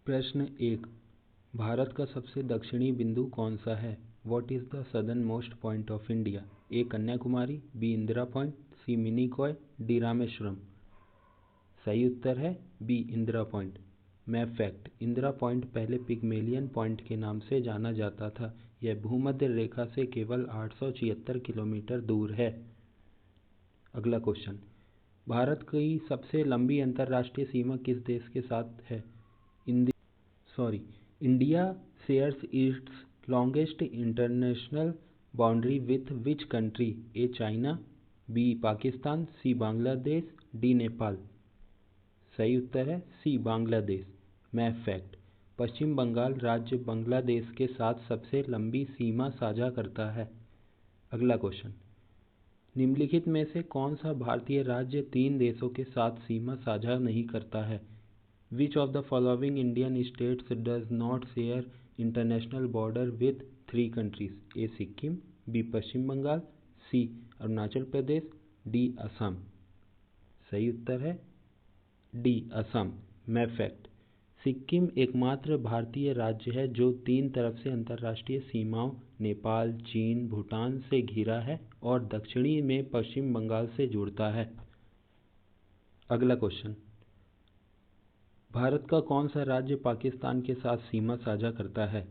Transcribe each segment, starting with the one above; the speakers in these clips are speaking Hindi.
प्रश्न 1। भारत का सबसे दक्षिणी बिंदु कौन सा है? What is the southernmost point of India? A Kanyakumari, B Indira Point, C Minicoy, D Rameswaram. सही उत्तर है B Indira Point. Map fact: Indira Point पहले पिग्मेलियन पॉइंट के नाम से जाना जाता था। यह भूमध्य रेखा से केवल 876 किलोमीटर दूर है। अगला क्वेश्चन, भारत की सबसे लंबी अंतर्राष्ट्रीय सीमा किस देश के साथ है? India shares its longest international boundary with which country? A China, B Pakistan, C Bangladesh, D Nepal. सही उत्तर है C Bangladesh. Map fact: Paschim Bengal राज्य बांग्लादेश के साथ सबसे लंबी सीमा साझा करता है। अगला क्वेश्चन, निम्नलिखित में से कौन सा भारतीय राज्य 3 देशों के साथ सीमा साझा नहीं करता है? Which of the following Indian states does not share international border with 3 countries? A Sikkim, B Paschim Bengal, C Arunachal Pradesh, D Assam. सही उत्तर है D Assam. Map fact: Sikkim एकमात्र भारतीय राज्य है जो 3 तरफ से अंतर्राष्ट्रीय सीमाओं नेपाल, चीन, भूटान से घिरा है और दक्षिणी में पश्चिम बंगाल से जुड़ता है। अगला क्वेश्चन, भारत का कौन सा राज्य पाकिस्तान के साथ सीमा साझा करता है?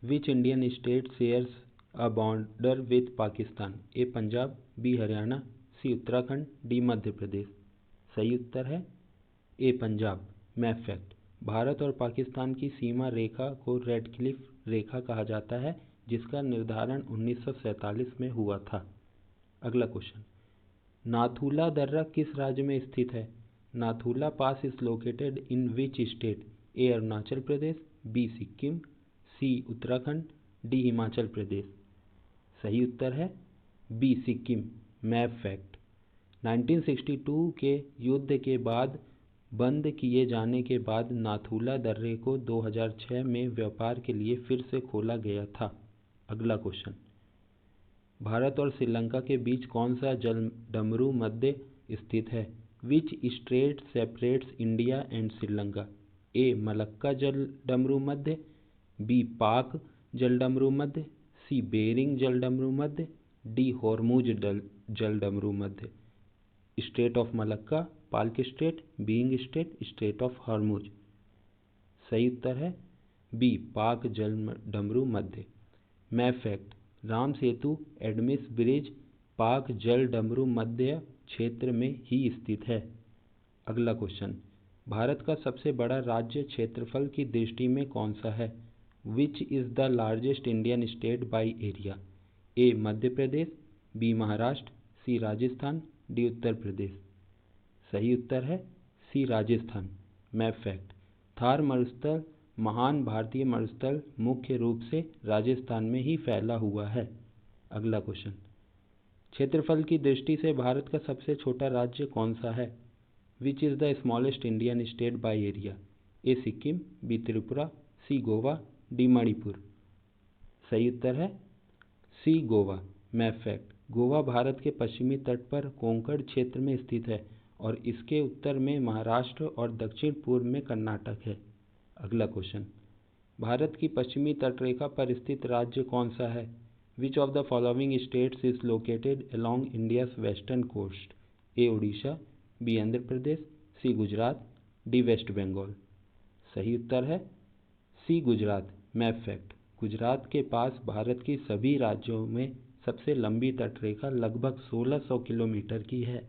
Which Indian state shares a border with Pakistan? A Punjab, B Haryana, C Uttarakhand, D Madhya Pradesh. सही उत्तर है A Punjab. Map fact: Bharat और पाकिस्तान की सीमा रेखा को रेड क्लिफ रेखा कहा जाता है, जिसका निर्धारण 1947 में हुआ था। अगला क्वेश्चन, नाथुला दर्रा किस राज्य में स्थित है? Nathula pass is located in which state? A Arunachal Pradesh, B Sikkim, C Uttarakhand, D Himachal Pradesh. सही उत्तर है बी सिक्किम। मैप फैक्ट: 1962 के युद्ध के बाद बंद किए जाने के बाद नाथुला दर्रे को 2006 में व्यापार के लिए फिर से खोला गया था। अगला क्वेश्चन, भारत और श्रीलंका के बीच कौन सा जलडमरू मध्य स्थित है? Which strait separates India and Sri Lanka? A Malacca जलडमरू मध्य, बी पाक जलडमरू मध्य, सी बेरिंग जलडमरू मध्य, डी हॉर्मुज जलडमरू मध्य। Strait of Malacca, Palk strait, Bering strait, strait of Hormuz. सही उत्तर है बी पाक जलडमरू मध्य। Map fact: Ram Setu Adam's bridge Palk जलडमरू मध्य क्षेत्र में ही स्थित है। अगला क्वेश्चन, भारत का सबसे बड़ा राज्य क्षेत्रफल की दृष्टि में कौन सा है? Which is the largest Indian state by area? A Madhya Pradesh, B Maharashtra, C Rajasthan, D Uttar Pradesh. सही उत्तर है C Rajasthan. Map fact: Thar मरुस्थल महान भारतीय मरुस्थल मुख्य रूप से राजस्थान में ही फैला हुआ है। अगला क्वेश्चन, क्षेत्रफल की दृष्टि से भारत का सबसे छोटा राज्य कौन सा है? Which is the smallest Indian state by area? A Sikkim, B Tripura, C Goa, D Manipur. सही उत्तर है C Goa. Map fact: Goa Bharat के पश्चिमी तट पर कोंकण क्षेत्र में स्थित है और इसके उत्तर में महाराष्ट्र और दक्षिण पूर्व में कर्नाटक है। अगला क्वेश्चन, भारत की पश्चिमी तटरेखा पर स्थित राज्य कौन सा है? Which of the following states is located along India's western coast? A Orissa, B Andhra Pradesh, C Gujarat, D West Bengal. सही उत्तर है C Gujarat. Map fact: Gujarat के पास भारत की सभी राज्यों में सबसे लंबी तटरेखा लगभग 1600 किलोमीटर की है।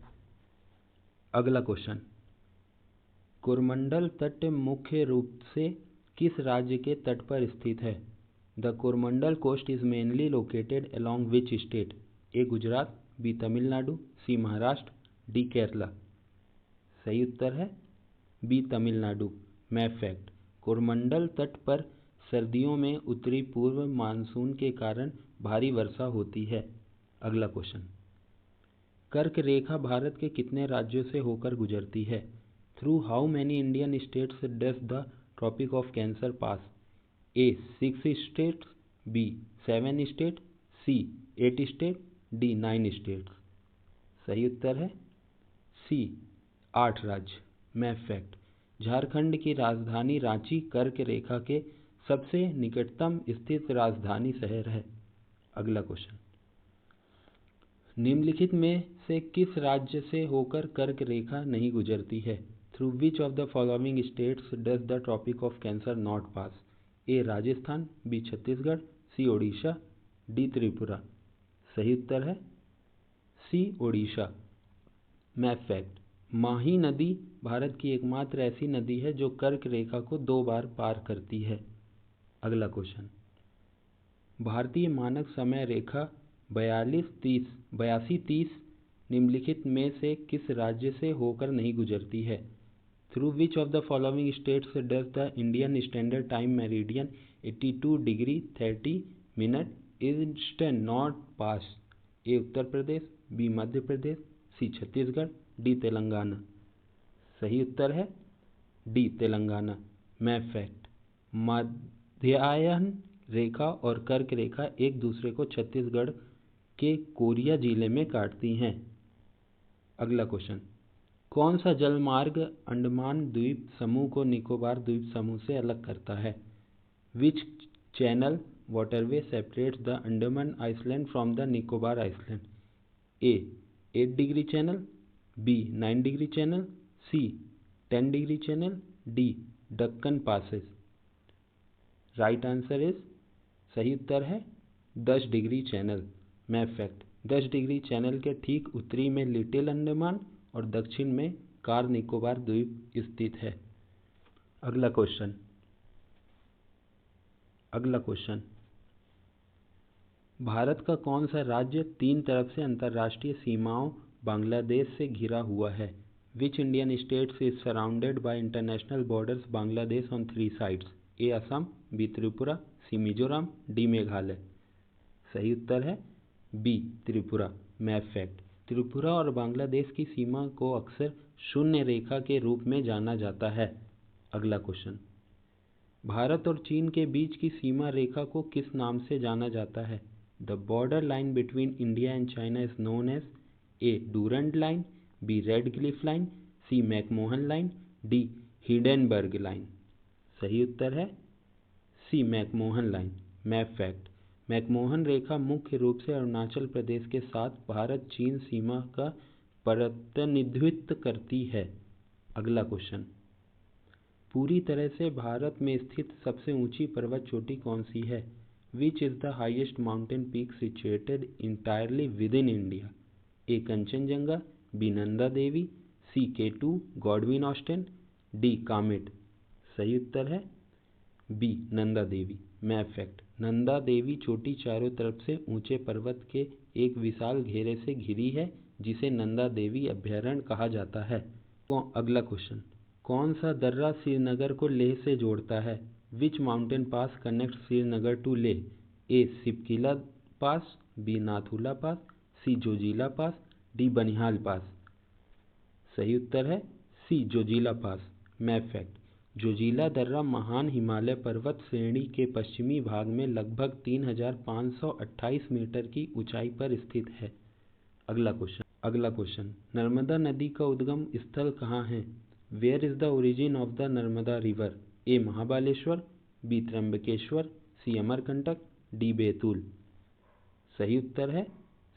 अगला क्वेश्चन, कोरमंडल तट मुख्य रूप से किस राज्य के तट पर स्थित है? The Coromandel coast is mainly located along which state? A Gujarat, B Tamil Nadu, C Maharashtra, D Kerala. सही उत्तर है B Tamil Nadu. Map fact: Coromandel तट पर सर्दियों में उत्तरी पूर्व मानसून के कारण भारी वर्षा होती है। अगला क्वेश्चन, कर्क रेखा भारत के कितने राज्यों से होकर गुजरती है? Through how many Indian states does the Tropic of Cancer pass? A 6 states, B 7 state, C 8 state, D 9 states. सही उत्तर है सी 8 राज्य। मैप फैक्ट: झारखंड की राजधानी रांची कर्क रेखा के सबसे निकटतम स्थित राजधानी शहर है। अगला क्वेश्चन, निम्नलिखित में से किस राज्य से होकर कर्क रेखा नहीं गुजरती है? Through which of the following states does the Tropic of Cancer not pass? A Rajasthan, B Chhattisgarh, C Odisha, D Tripura. सही उत्तर है C Odisha. Map fact, Mahi नदी भारत की एकमात्र ऐसी नदी है जो कर्क रेखा को 2 बार पार करती है। अगला क्वेश्चन, भारतीय मानक समय रेखा 8230 निम्नलिखित में से किस राज्य से होकर नहीं गुजरती है? Through which of the following states does the Indian Standard Time meridian 82 degree 30 minute eastern not pass? A Uttar Pradesh, B Madhya Pradesh, C Chhattisgarh, D Telangana. सही उत्तर है डी तेलंगाना। मैप फैक्ट, मध्याह्न रेखा और कर्क रेखा एक दूसरे को छत्तीसगढ़ के कोरिया जिले में काटती हैं। अगला क्वेश्चन, कौन सा जलमार्ग अंडमान द्वीप समूह को निकोबार द्वीप समूह से अलग करता है? Which channel waterway separates the Andaman island from the Nicobar island? A 8 degree channel, B 9 degree channel, C 10 degree channel, D Deccan passes. Right answer is, सही उत्तर है 10 degree channel. Map fact, 10 degree channel के ठीक उत्तरी में लिटिल अंडमान और दक्षिण में कार निकोबार द्वीप स्थित है। अगला क्वेश्चन, भारत का कौन सा राज्य 3 तरफ से अंतर्राष्ट्रीय सीमाओं बांग्लादेश से घिरा हुआ है? Which Indian states is surrounded by international borders Bangladesh on 3 sides? A Assam, B Tripura, C Mizoram, D Meghalaya. सही उत्तर है B Tripura. Map fact, Tripura और बांग्लादेश की सीमा को अक्सर शून्य रेखा के रूप में जाना जाता है। अगला क्वेश्चन, भारत और चीन के बीच की सीमा रेखा को किस नाम से जाना जाता है? The border line between India and China is known as A Durand line, B Radcliffe line, C McMahon line, D Hindenburg line. सही उत्तर है C McMahon line. Map fact, McMahon रेखा मुख्य रूप से अरुणाचल प्रदेश के साथ भारत चीन सीमा का प्रतिनिधित्व करती है। अगला क्वेश्चन, पूरी तरह से भारत में स्थित सबसे ऊंची पर्वत चोटी कौन सी है? Which is the highest mountain peak situated entirely within India? A Kanchenjunga, B Nanda Devi, C K2 Godwin Austen, D Kamet. सही उत्तर है B Nanda Devi. Map fact, Nanda Devi चोटी चारों तरफ से ऊंचे पर्वत के एक विशाल घेरे से घिरी है जिसे नंदा देवी अभयारण्य कहा जाता है। अगला क्वेश्चन, कौन सा दर्रा श्रीनगर को लेह से जोड़ता है? Which mountain pass connect Srinagar to Leh? A Shipkila pass, B Nathula pass, C Zojila pass, D Banihal pass. सही उत्तर है C Zojila pass. Map fact, Zojila दर्रा महान हिमालय पर्वत श्रेणी के पश्चिमी भाग में लगभग 3528 मीटर की ऊंचाई पर स्थित है। अगला क्वेश्चन, नर्मदा नदी का उद्गम स्थल कहाँ है? Where is the origin of the Narmada river? A Mahabaleshwar, B Trimbakeshwar, C Amarkantak, D Betul. सही उत्तर है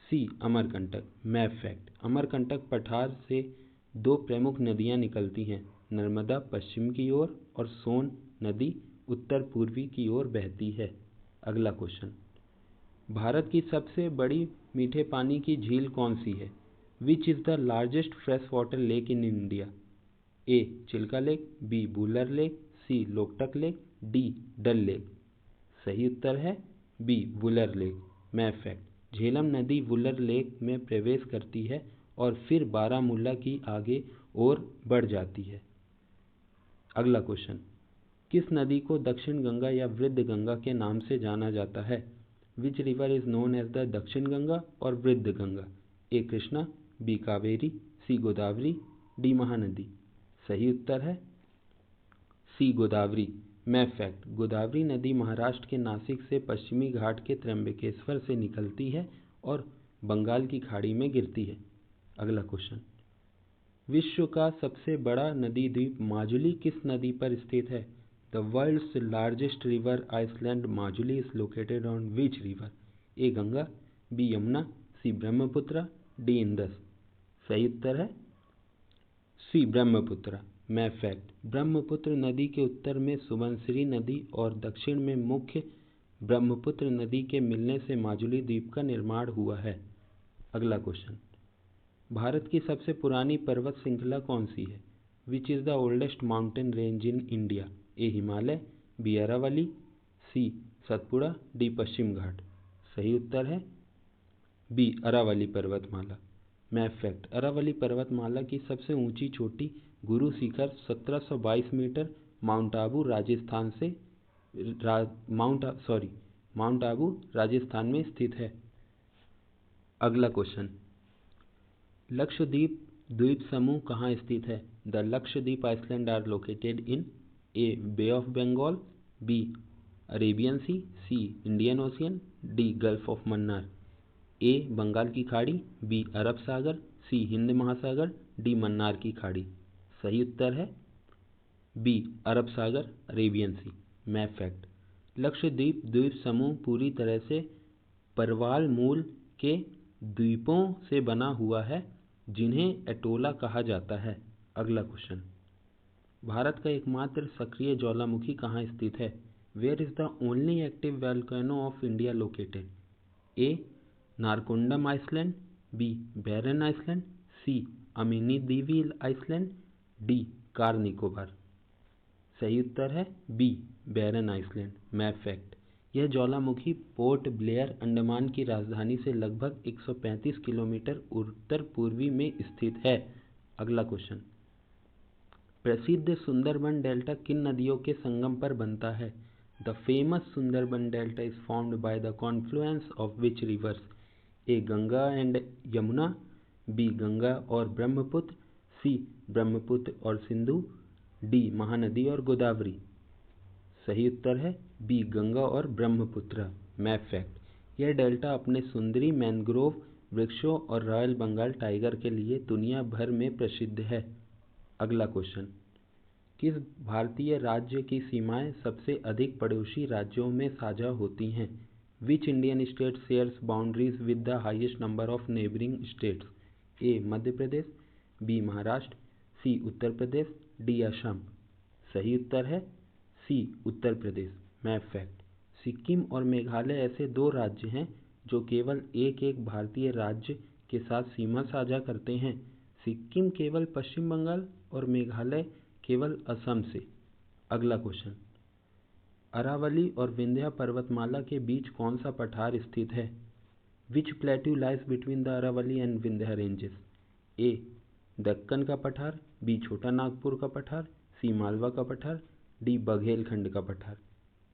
C Amarkantak. Map fact, Amarkantak पठार से 2 प्रमुख नदियां निकलती हैं, नर्मदा पश्चिम की ओर और सोन नदी उत्तर पूर्वी की ओर बहती है। अगला क्वेश्चन, भारत की सबसे बड़ी मीठे पानी की झील कौन सी है? Which is the largest fresh water lake in India? A Chilka lake, B Wular lake, C Loktak lake, D Dal lake. सही उत्तर है B Wular lake. Map fact, Jhelum नदी वुलर लेक में प्रवेश करती है और फिर बारामूला की आगे और बढ़ जाती है। अगला क्वेश्चन, किस नदी को दक्षिण गंगा या वृद्ध गंगा के नाम से जाना जाता है? Which river is known as the Dakshin Ganga और Vriddha Ganga? A Krishna, B Kaveri, C Godavari, D Mahanadi. सही उत्तर है C Godavari. Map fact, Godavari नदी महाराष्ट्र के नासिक से पश्चिमी घाट के त्र्यंबकेश्वर से निकलती है और बंगाल की खाड़ी में गिरती है। अगला क्वेश्चन, विश्व का सबसे बड़ा नदी द्वीप माजुली किस नदी पर स्थित है? The world's largest river island Majuli is located on which river? A Ganga, B Yamuna, C Brahmaputra, D Indus. सही उत्तर है C Brahmaputra. Map fact, Brahmaputra नदी के उत्तर में सुबनसिरी नदी और दक्षिण में मुख्य ब्रह्मपुत्र नदी के मिलने से माजुली द्वीप का निर्माण हुआ है। अगला क्वेश्चन, भारत की सबसे पुरानी पर्वत श्रृंखला कौन सी है? Which is the oldest mountain range in India? A Himalaya, B Aravalli, C Satpura, D Paschim Ghat. सही उत्तर है बी अरावली पर्वतमाला। मैप फैक्ट, अरावली पर्वतमाला की सबसे ऊंची चोटी गुरु शिखर 1722 मीटर माउंट आबू राजस्थान से माउंट आबू राजस्थान में स्थित है। अगला क्वेश्चन, लक्षद्वीप द्वीप समूह कहाँ स्थित है? The Lakshadweep island are located in A bay of Bengal, B Arabian sea Indian ocean, D gulf of Mannar. A Bengal की खाड़ी, बी अरब सागर, सी हिंद महासागर, डी मन्नार की खाड़ी। सही उत्तर है बी अरब सागर, अरेबियन सी। मैप फैक्ट, लक्षद्वीप द्वीप समूह पूरी तरह से परवाल मूल के द्वीपों से बना हुआ है जिन्हें एटोला कहा जाता है। अगला क्वेश्चन, भारत का एकमात्र सक्रिय ज्वालामुखी कहाँ स्थित है? Where is the only active volcano of India located? A Narcondam island, B Barren island, C Amini Divi island, D Car Nicobar. सही उत्तर है B Barren island. Map fact, यह ज्वालामुखी पोर्ट ब्लेयर अंडमान की राजधानी से लगभग 135 किलोमीटर उत्तर पूर्वी में स्थित है। अगला क्वेश्चन, प्रसिद्ध सुंदरबन डेल्टा किन नदियों के संगम पर बनता है? The famous Sundarban delta is formed by the confluence of which rivers? A Ganga and Yamuna, B Ganga और ब्रह्मपुत्र, सी ब्रह्मपुत्र और सिंधु, डी महानदी और गोदावरी। सही उत्तर है बी गंगा और ब्रह्मपुत्र। मैप फैक्ट, यह डेल्टा अपने सुंदरी मैंग्रोव वृक्षों और रॉयल बंगाल टाइगर के लिए दुनिया भर में प्रसिद्ध है। अगला क्वेश्चन, किस भारतीय राज्य की सीमाएं सबसे अधिक पड़ोसी राज्यों में साझा होती हैं? Which Indian state shares boundaries with the highest number of neighbouring states? A Madhya Pradesh, B Maharashtra, C Uttar Pradesh, D Assam. सही उत्तर है C Uttar Pradesh. Map fact, Sikkim और मेघालय ऐसे दो राज्य हैं जो केवल एक भारतीय राज्य के साथ सीमा साझा करते हैं। सिक्किम केवल पश्चिम बंगाल और मेघालय केवल असम से। अगला क्वेश्चन, अरावली और विंध्या पर्वतमाला के बीच कौन सा पठार स्थित है? Which plateau lies between the Aravalli and Vindhya ranges? A Deccan का पठार, बी छोटा नागपुर का पठार, सी मालवा का पठार, डी बघेलखंड का पठार।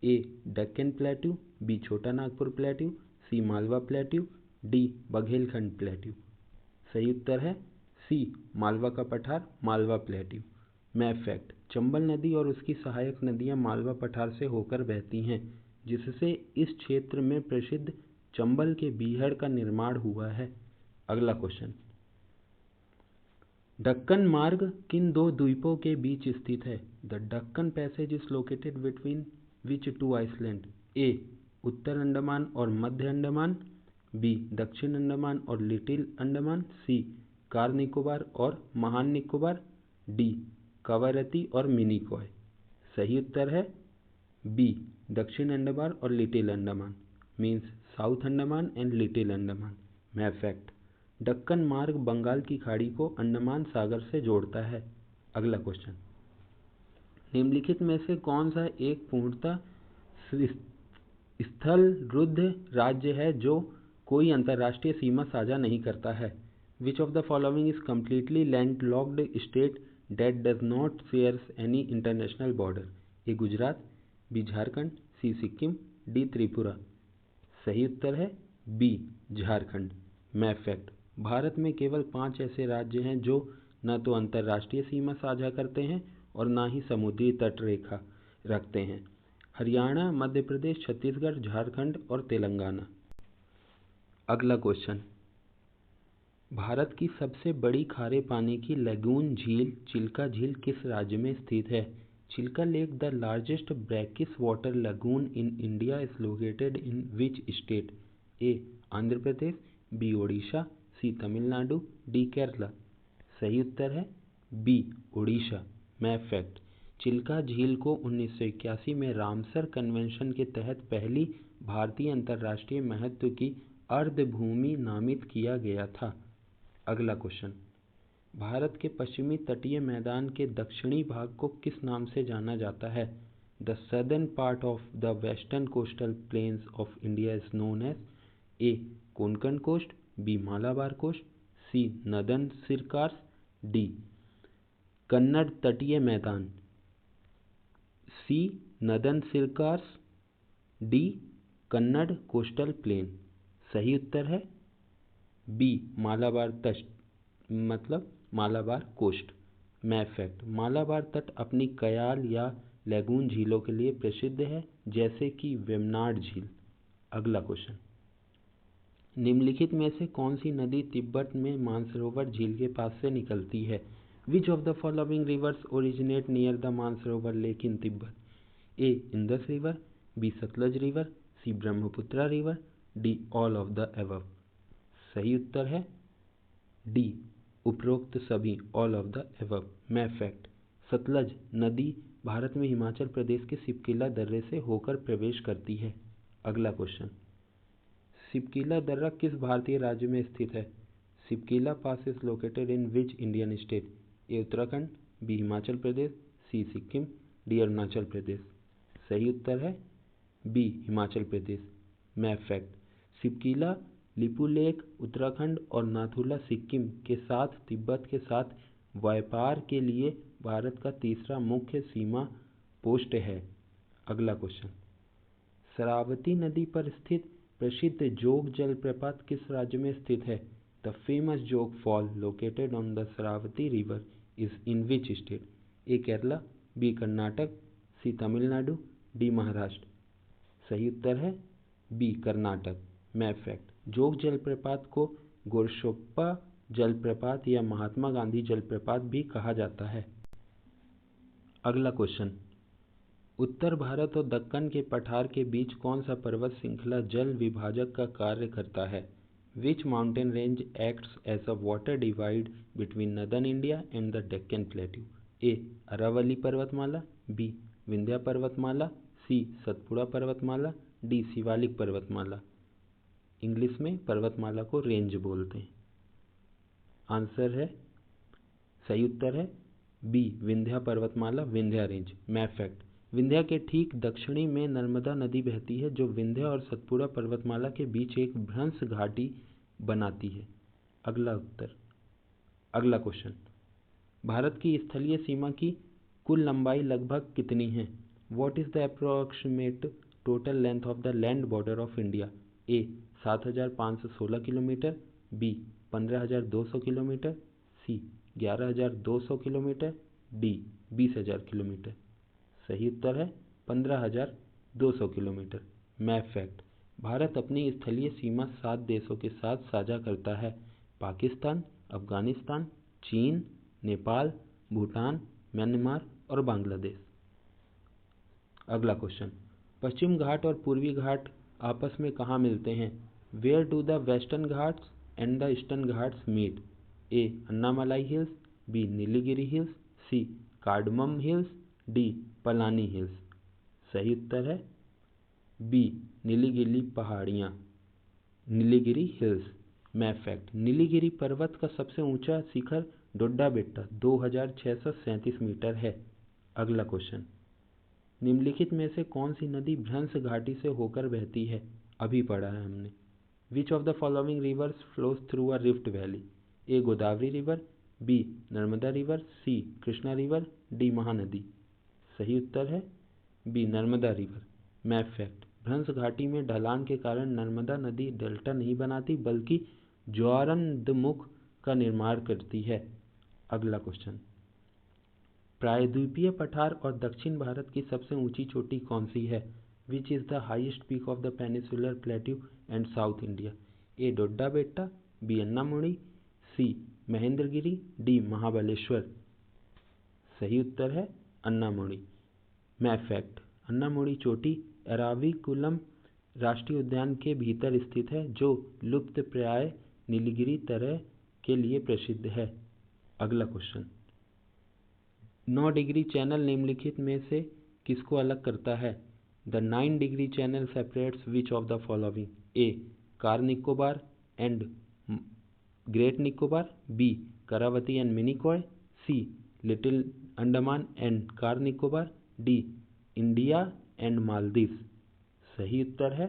ए Deccan plateau, B Chota Nagpur plateau, C Malwa plateau, D Baghelkhand plateau. सही उत्तर है सी मालवा का पठार, Malwa plateau. Map fact, Chambal नदी और उसकी सहायक नदियां मालवा पठार से होकर बहती हैं जिससे इस क्षेत्र में प्रसिद्ध चंबल के बीहड़ का निर्माण हुआ है। अगला क्वेश्चन, दक्कन मार्ग किन दो द्वीपों के बीच स्थित है? The Deccan passage is located between which two island? A उत्तर अंडमान और मध्य अंडमान, बी दक्षिण अंडमान और लिटिल अंडमान, सी कार निकोबार और महान निकोबार, डी कवरत्ती और मिनिकॉय। सही उत्तर है बी दक्षिण अंडमान और little Andaman, means south Andaman and little Andaman. Map fact, Deccan मार्ग बंगाल की खाड़ी को अंडमान सागर से जोड़ता है। अगला क्वेश्चन, निम्नलिखित में से कौन सा एक पूर्णतः स्थलरुद्ध राज्य है जो कोई अंतर्राष्ट्रीय सीमा साझा नहीं करता है? Which of the following is completely landlocked state that does not shares any international border? A Gujarat, B Jharkhand, C Sikkim, D Tripura. सही उत्तर है B Jharkhand. Map fact, Bharat में केवल 5 ऐसे राज्य हैं जो न तो अंतर्राष्ट्रीय सीमा साझा करते हैं और न ही समुद्री तट रेखा रखते हैं। हरियाणा, मध्य प्रदेश, छत्तीसगढ़, झारखंड और तेलंगाना। अगला क्वेश्चन, भारत की सबसे बड़ी खारे पानी की लगून झील चिल्का झील किस राज्य में स्थित है? Chilka lake, the largest brackish water lagoon in India, is located in which state? A Andhra Pradesh, B Odisha, C Tamil Nadu, D Kerala. सही उत्तर है B Odisha. Map fact: Chilka झील को 1981 में रामसर कन्वेंशन के तहत पहली भारतीय अंतर्राष्ट्रीय महत्व की अर्धभूमि नामित किया गया था। अगला क्वेश्चन, भारत के पश्चिमी तटीय मैदान के दक्षिणी भाग को किस नाम से जाना जाता है? The southern part of the western coastal plains of India is known as? A Konkan coast, B Malabar coast, C northern Circars, D Kannada तटीय मैदान। C northern Circars, D Kannada coastal plain. सही उत्तर है बी मालाबार तट, मतलब Malabar coast. Map fact: Malabar तट अपनी कयाल या लैगून झीलों के लिए प्रसिद्ध है, जैसे कि वेम्बनाड झील। अगला क्वेश्चन, निम्नलिखित में से कौन सी नदी तिब्बत में मानसरोवर झील के पास से निकलती है? Which of the following rivers originate near the Mansarovar lake in Tibet? A Indus river, B Satluj river, C Brahmaputra river, D all of the above. सही उत्तर है डी उपरोक्त सभी, all of the above. Map fact: Satluj नदी भारत में हिमाचल प्रदेश के सिपकिला दर्रे से होकर प्रवेश करती है। अगला क्वेश्चन, सिपकिला दर्रा किस भारतीय राज्य में स्थित है? Shipkila pass is located in which Indian state? A Uttarakhand, B Himachal Pradesh, C Sikkim, D Arunachal Pradesh. सही उत्तर है B Himachal Pradesh. Map fact: Shipkila Lipulekh Uttarakhand और नाथुला सिक्किम के साथ तिब्बत के साथ व्यापार के लिए भारत का तीसरा मुख्य सीमा पोस्ट है। अगला क्वेश्चन, शरावती नदी पर स्थित प्रसिद्ध जोग जलप्रपात किस राज्य में स्थित है? The famous Jog fall located on the Sharavati river is in which state? A Kerala, B Karnataka, C Tamil Nadu, D Maharashtra. सही उत्तर है बी कर्नाटक। मैप फैक्ट: जोग जलप्रपात को गोरशोप्पा जलप्रपात या महात्मा गांधी जलप्रपात भी कहा जाता है। अगला क्वेश्चन, उत्तर भारत और दक्कन के पठार के बीच कौन सा पर्वत श्रृंखला जल विभाजक का कार्य करता है? Which mountain range acts as a water divide between northern India and the Deccan plateau? A Aravalli पर्वतमाला, बी विंध्या पर्वतमाला, सी सतपुड़ा पर्वतमाला, डी शिवालिक पर्वतमाला। इंग्लिश में पर्वतमाला को रेंज बोलते हैं। आंसर है, सही उत्तर है बी विंध्या पर्वतमाला, Vindhya range. Map fact: Vindhya के ठीक दक्षिणी में नर्मदा नदी बहती है, जो विंध्या और सतपुड़ा पर्वतमाला के बीच एक भ्रंश घाटी बनाती है। अगला क्वेश्चन, भारत की स्थलीय सीमा की कुल लंबाई लगभग कितनी है? What is the approximate total length of the land border of India? A 7,516 kilometre, B 15,200 kilometre, C 11,200 kilometre, D 20,000 kilometre. सही उत्तर है 15,200 किलोमीटर। मैप फैक्ट: भारत अपनी स्थलीय सीमा 7 देशों के साथ साझा करता है: पाकिस्तान, अफगानिस्तान, चीन, नेपाल, भूटान, म्यांमार और बांग्लादेश। अगला क्वेश्चन, पश्चिम घाट और पूर्वी घाट आपस में कहाँ मिलते हैं? Where do the western Ghats and the eastern Ghats meet? A Annamalai hills, B Nilgiri hills, C cardamom hills, D Palani hills. सही उत्तर है बी नीलगिरी पहाड़ियाँ, Nilgiri hills. Map fact: Nilgiri पर्वत का सबसे ऊंचा शिखर डोड्डा बेट्टा 2,637 मीटर है। अगला क्वेश्चन, निम्नलिखित में से कौन सी नदी भ्रंश घाटी से होकर बहती है? अभी पढ़ा है हमने। Which of the following rivers flows through a rift valley? A Godavari river, B Narmada river, C Krishna river, D Mahanadi. सही उत्तर है B Narmada river. Map fact: भ्रंश घाटी में ढलान के कारण नर्मदा नदी डेल्टा नहीं बनाती, बल्कि ज्वारंधमुख का निर्माण करती है। अगला क्वेश्चन, प्रायद्वीपीय पठार और दक्षिण भारत की सबसे ऊंची चोटी कौन सी है? Which is the highest peak of the peninsular plateau and south India? A Doddabetta, B Anamudi, C Mahendragiri, D Mahabaleshwar. सही उत्तर है अन्नामुडी। मैप फैक्ट, अन्नामुडी चोटी एराविकुलम राष्ट्रीय उद्यान के भीतर स्थित है, जो लुप्तप्राय नीलगिरी तरह के लिए प्रसिद्ध है। अगला क्वेश्चन, 9 डिग्री चैनल निम्नलिखित में से किसको अलग करता है? The 9 degree channel separates which of the following? A Car Nicobar and great Nicobar, B Kavaratti and Minicoy, C little Andaman and Car Nicobar, D India and Maldives. सही उत्तर है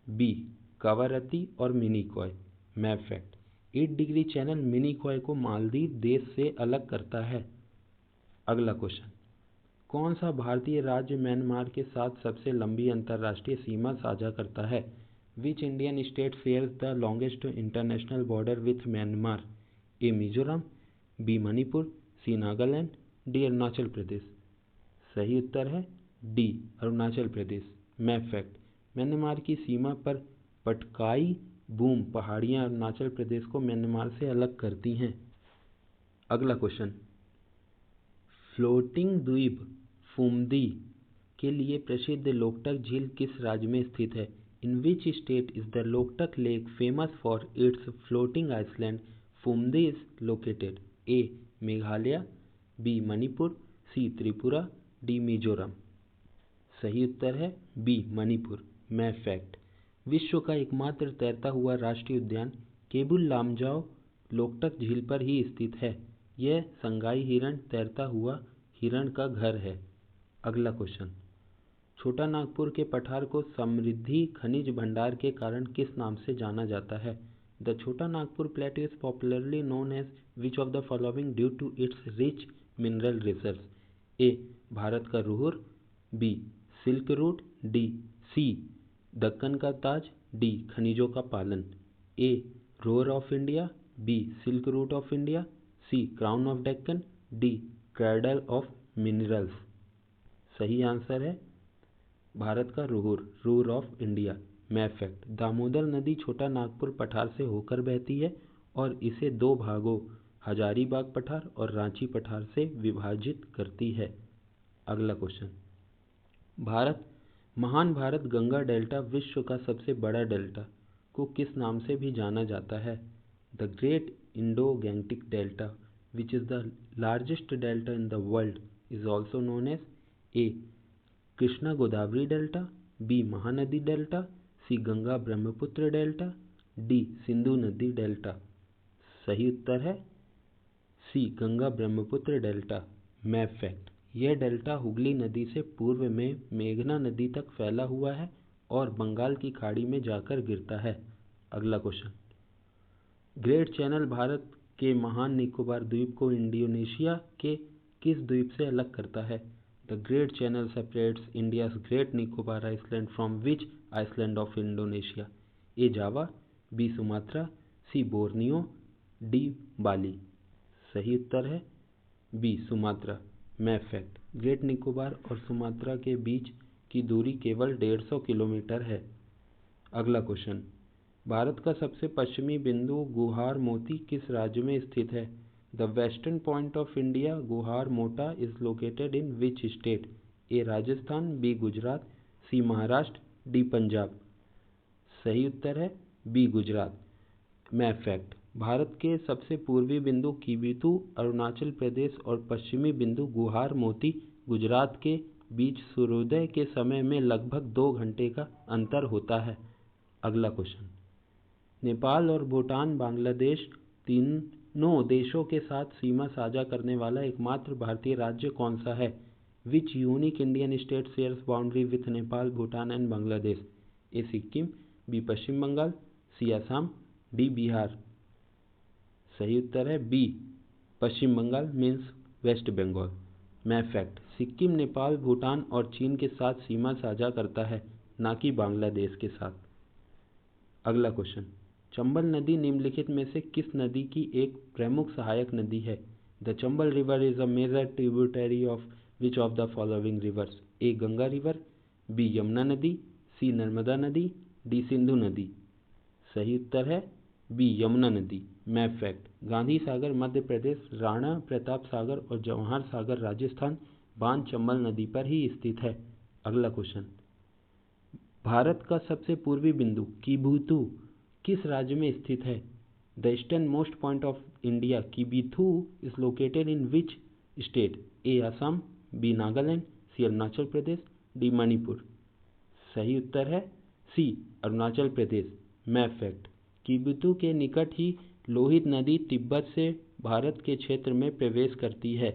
बी कावारती और Minicoy. Map fact, 8 degree channel Minicoy को मालदीव देश से अलग करता है। अगला क्वेश्चन, कौन सा भारतीय राज्य म्यांमार के साथ सबसे लंबी अंतर्राष्ट्रीय सीमा साझा करता है? Which Indian state shares the longest international border with Myanmar? A Mizoram, B Manipur, C Nagaland, D Arunachal Pradesh. सही उत्तर है D Arunachal Pradesh. Map fact, Myanmar की सीमा पर पटकाई बूम पहाड़ियाँ अरुणाचल प्रदेश को म्यांमार से अलग करती हैं। अगला क्वेश्चन, फ्लोटिंग द्वीप फुमदी के लिए प्रसिद्ध लोकटक झील किस राज्य में स्थित है? In which state is the Loktak lake famous for its floating island phumdi is located? A Meghalaya, B Manipur, C Tripura, D Mizoram. सही उत्तर है बी मणिपुर। मैप फैक्ट, विश्व का एकमात्र तैरता हुआ राष्ट्रीय उद्यान केबुल लामजाओ लोकटक झील पर ही स्थित है। यह संगाई हिरण तैरता हुआ हिरण का घर है। अगला क्वेश्चन, छोटा नागपुर के पठार को समृद्धि खनिज भंडार के कारण किस नाम से जाना जाता है? The Chota Nagpur plateau is popularly known as which of the following due to its rich mineral resource? A Bharat का Ruhr, B silk route, D C Deccan का ताज, डी खनिजों का पालन। A Ruhr of India, B silk route of India, C crown of Deccan, D cradle of minerals. सही आंसर है भारत का Ruhr of India. Map fact, Damodar नदी छोटा नागपुर पठार से होकर बहती है और इसे 2 भागों हजारीबाग पठार और रांची पठार से विभाजित करती है। अगला क्वेश्चन, महान भारत गंगा डेल्टा विश्व का सबसे बड़ा डेल्टा को किस नाम से भी जाना जाता है? The great Indo Gangetic delta which is the largest delta in the world is also known as A Krishna Godavari delta, B Mahanadi delta, C Ganga Brahmaputra delta, D Sindhu नदी डेल्टा। सही उत्तर है C Ganga Brahmaputra delta. Map fact, यह डेल्टा हुगली नदी से पूर्व में मेघना नदी तक फैला हुआ है और बंगाल की खाड़ी में जाकर गिरता है। अगला क्वेश्चन, ग्रेट चैनल भारत के महान निकोबार द्वीप को इंडोनेशिया के किस द्वीप से अलग करता है? The great channel separates India's great Nicobar island from which island of Indonesia? A Java, B Sumatra, C Borneo, D Bali. सही उत्तर है B Sumatra. Map fact, great Nicobar और सुमात्रा के बीच की दूरी केवल 150 किलोमीटर है। अगला क्वेश्चन, भारत का सबसे पश्चिमी बिंदु गुहार मोती किस राज्य में स्थित है? The western point of India Guhar Mota is located in which state? A Rajasthan, B Gujarat, C Maharashtra, D Punjab. सही उत्तर है B Gujarat. Map fact, Bharat के सबसे पूर्वी बिंदु कीबितु अरुणाचल प्रदेश और पश्चिमी बिंदु गुहार मोती गुजरात के बीच सूर्योदय के समय में लगभग 2 घंटे का अंतर होता है। अगला क्वेश्चन, नेपाल और भूटान बांग्लादेश तीनों देशों के साथ सीमा साझा करने वाला एकमात्र भारतीय राज्य कौन सा है? Which unique Indian state shares boundary with Nepal, Bhutan and Bangladesh? A Sikkim, B Paschim Bengal, C Assam, D Bihar. सही उत्तर है B Paschim Bengal means west Bengal. Map fact, Sikkim Nepal, Bhutan और चीन के साथ सीमा साझा करता है, ना कि बांग्लादेश के साथ। अगला क्वेश्चन, चंबल नदी निम्नलिखित में से किस नदी की एक प्रमुख सहायक नदी है? The Chambal river is a major tributary of which of the following rivers? A Ganga river, B Yamuna नदी, सी नर्मदा नदी, डी सिंधु नदी। सही उत्तर है बी यमुना नदी। Map fact. गांधी सागर मध्य प्रदेश, राणा प्रताप सागर और जवाहर सागर राजस्थान बांध चंबल नदी पर ही स्थित है। अगला क्वेश्चन, भारत का सबसे पूर्वी बिंदु किबुथु किस राज्य में स्थित है? The eastern most point of India Kibithu is located in which state? A Assam, B Nagaland, C Arunachal Pradesh, D Manipur. सही उत्तर है C Arunachal Pradesh. Map fact, Kibithu के निकट ही लोहित नदी तिब्बत से भारत के क्षेत्र में प्रवेश करती है।